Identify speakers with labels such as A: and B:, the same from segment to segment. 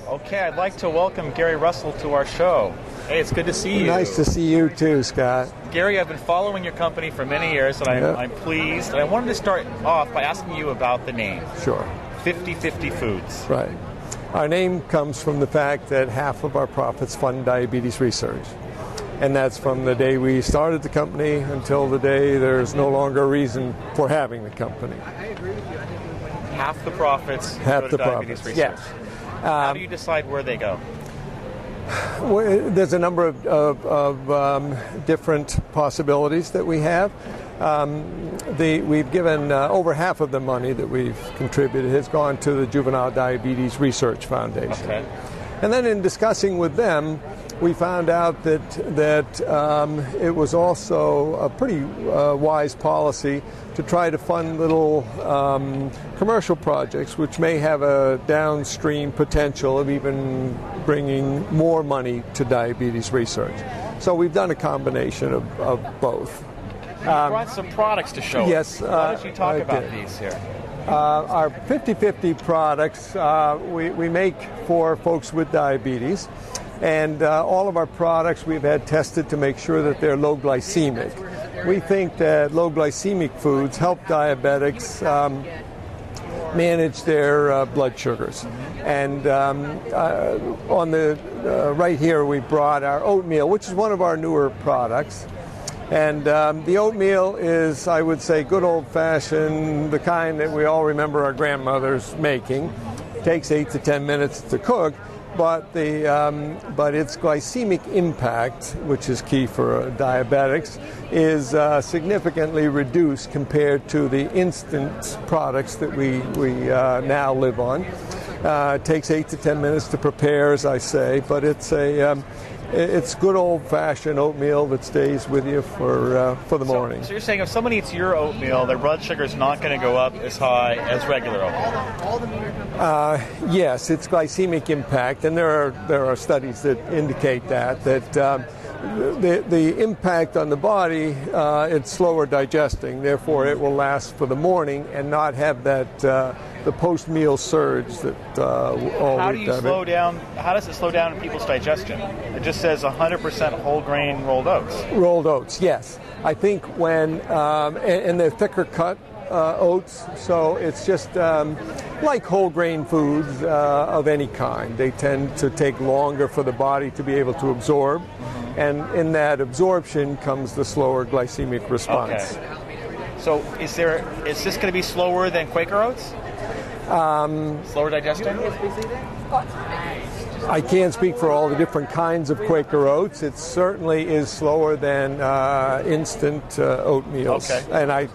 A: Okay, I'd like to welcome Gary Russell to our show. Hey, it's good to see you.
B: Nice to see you too, Scott.
A: Gary, I've been following your company for many years, and I'm pleased. And I wanted to start off by asking you about the name.
B: Sure.
A: 50/50 Foods.
B: Right. Our name comes from the fact that half of our profits fund diabetes research. And that's from the day we started the company until the day there's no longer a reason for having the company.
A: Half the profits
B: Half
A: go to
B: the
A: diabetes
B: profits,
A: research.
B: yes.
A: How do you decide where they go?
B: Well, there's a number of different possibilities that we have. We've given over half of the money that we've contributed has gone to the Juvenile Diabetes Research Foundation.
A: Okay.
B: And then in discussing with them, we found out that it was also a pretty wise policy to try to fund little commercial projects which may have a downstream potential of even bringing more money to diabetes research. So we've done a combination of both.
A: You brought some products to show us.
B: Yes.
A: Why don't you talk about these here?
B: Our 50/50 products we make for folks with diabetes. And all of our products we've had tested to make sure that they're low glycemic. We think that low glycemic foods help diabetics manage their blood sugars. And on the right here we brought our oatmeal, which is one of our newer products. And the oatmeal is, I would say, good old-fashioned, the kind that we all remember our grandmothers making. It takes 8 to 10 minutes to cook. But its glycemic impact, which is key for diabetics, is significantly reduced compared to the instant products that we now live on. It takes 8 to 10 minutes to prepare, as I say, but it's good old-fashioned oatmeal that stays with you for the morning.
A: So you're saying if somebody eats your oatmeal, their blood sugar is not going to go up as high as regular oatmeal?
B: Yes, it's glycemic impact, and there are studies that indicate that the impact on the body, it's slower digesting, therefore it will last for the morning and not have that the post-meal surge that
A: How does it slow down people's digestion? It just says 100% whole grain rolled oats.
B: Rolled oats, yes. I think when, and they're thicker cut oats, so it's just like whole grain foods of any kind. They tend to take longer for the body to be able to absorb, and in that absorption comes the slower glycemic response.
A: Okay. So is this going to be slower than Quaker Oats? Slower digestion?
B: I can't speak for all the different kinds of Quaker Oats. It certainly is slower than instant oatmeals.
A: Okay.
B: And I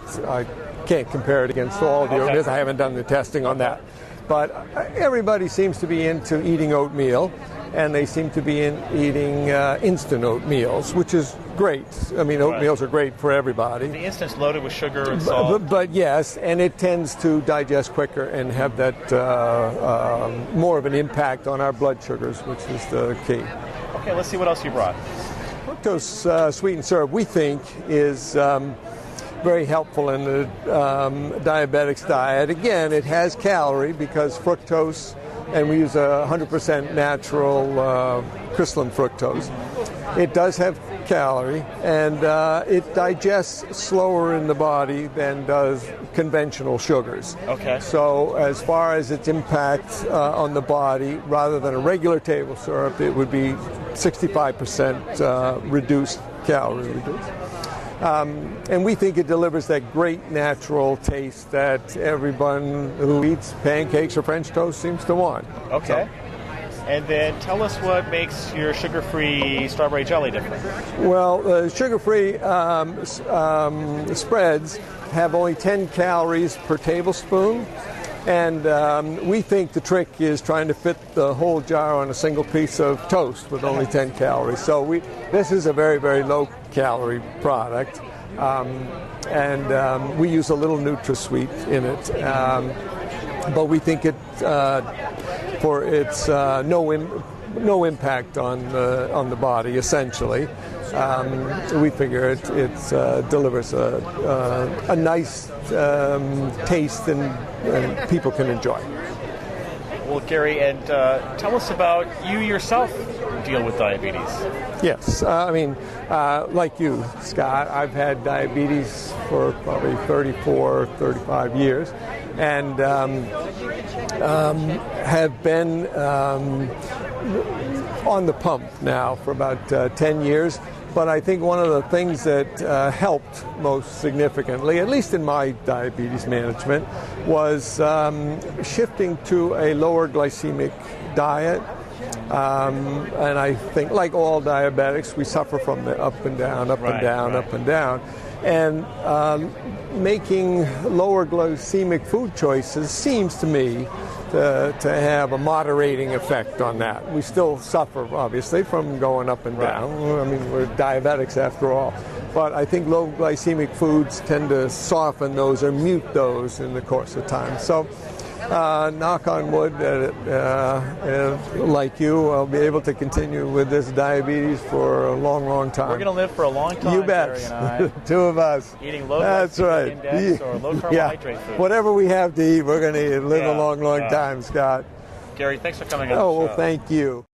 B: can't compare it against all the oatmeals. I haven't done the testing on that. But everybody seems to be into eating oatmeal, and they seem to be eating instant oatmeals, which is great. I mean, oatmeals are great for everybody.
A: The instant's loaded with sugar and salt.
B: But yes, and it tends to digest quicker and have that more of an impact on our blood sugars, which is the key.
A: Okay, let's see what else you brought.
B: Fructose sweetened syrup, we think, is very helpful in the diabetic's diet. Again, it has calorie because fructose, and we use 100% natural crystalline fructose. It does have calorie, and it digests slower in the body than does conventional sugars.
A: Okay.
B: So as far as its impact on the body, rather than a regular table syrup, it would be 65% reduced calorie reduced. And we think it delivers that great natural taste that everyone who eats pancakes or French toast seems to want.
A: Okay. And then tell us what makes your sugar-free strawberry jelly different.
B: Well, sugar-free spreads have only 10 calories per tablespoon. And we think the trick is trying to fit the whole jar on a single piece of toast with only 10 calories. So this is a very, very low-calorie product. And we use a little NutraSweet in it. But we think it for its no impact on the body, essentially. We figure it delivers a nice taste and people can enjoy.
A: Well, Gary, and tell us about you yourself deal with diabetes.
B: Yes, like you, Scott, I've had diabetes for probably 34, 35 years, and have been on the pump now for about 10 years. But I think one of the things that helped most significantly, at least in my diabetes management, was shifting to a lower glycemic diet. And I think, like all diabetics, we suffer from the up and down, up and down, up and down. And making lower glycemic food choices seems to me to have a moderating effect on that. We still suffer, obviously, from going up and down. I mean, we're diabetics after all. But I think low glycemic foods tend to soften those or mute those in the course of time. So, knock on wood, like you, I'll be able to continue with this diabetes for a long, long time.
A: We're going to live for a long time,
B: you bet.
A: Gary and I.
B: Two of us.
A: Eating low
B: That's
A: glycemic
B: right.
A: index or low carbohydrate food.
B: Whatever we have to eat, we're going to live a long, long time, Scott.
A: Gary, thanks for coming on
B: Oh,
A: the show.
B: well, thank you.